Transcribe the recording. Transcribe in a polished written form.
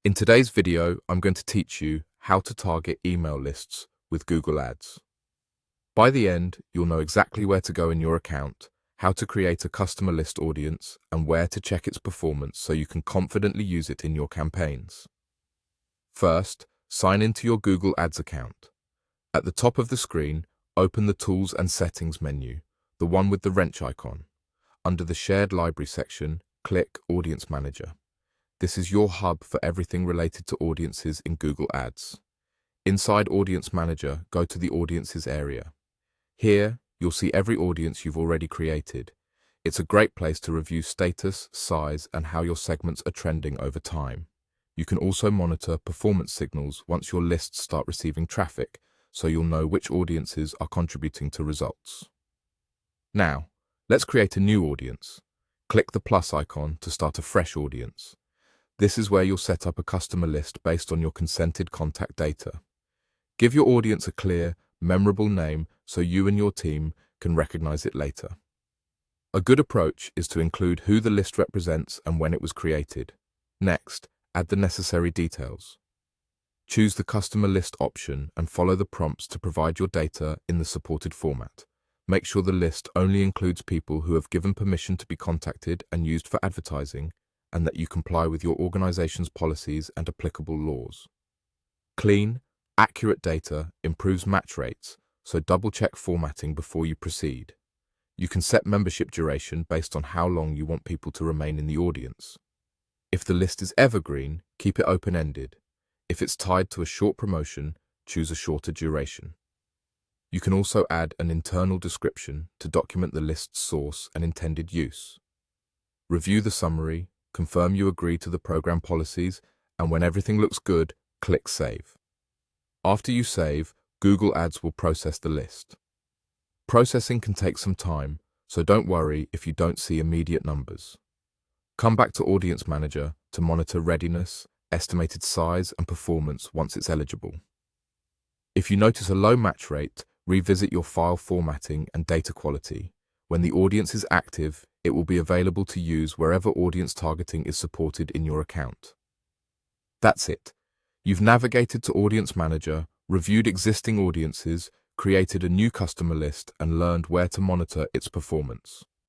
In today's video, I'm going to teach you how to target email lists with Google Ads. By the end, you'll know exactly where to go in your account, how to create a customer list audience, and where to check its performance so you can confidently use it in your campaigns. First, sign into your Google Ads account. At the top of the screen, open the Tools and Settings menu, the one with the wrench icon. Under the Shared Library section, click Audience Manager. This is your hub for everything related to audiences in Google Ads. Inside Audience Manager, go to the Audiences area. Here, you'll see every audience you've already created. It's a great place to review status, size, and how your segments are trending over time. You can also monitor performance signals once your lists start receiving traffic, so you'll know which audiences are contributing to results. Now, let's create a new audience. Click the plus icon to start a fresh audience. This is where you'll set up a customer list based on your consented contact data. Give your audience a clear, memorable name so you and your team can recognize it later. A good approach is to include who the list represents and when it was created. Next, add the necessary details. Choose the customer list option and follow the prompts to provide your data in the supported format. Make sure the list only includes people who have given permission to be contacted and used for advertising, and that you comply with your organization's policies and applicable laws. Clean, accurate data improves match rates, so double-check formatting before you proceed. You can set membership duration based on how long you want people to remain in the audience. If the list is evergreen, keep it open-ended. If it's tied to a short promotion, choose a shorter duration. You can also add an internal description to document the list's source and intended use. Review the summary, confirm you agree to the program policies, and when everything looks good, click Save. After you save, Google Ads will process the list. Processing can take some time, so don't worry if you don't see immediate numbers. Come back to Audience Manager to monitor readiness, estimated size, and performance once it's eligible. If you notice a low match rate, revisit your file formatting and data quality. When the audience is active, it will be available to use wherever audience targeting is supported in your account. That's it. You've navigated to Audience Manager, reviewed existing audiences, created a new customer list, and learned where to monitor its performance.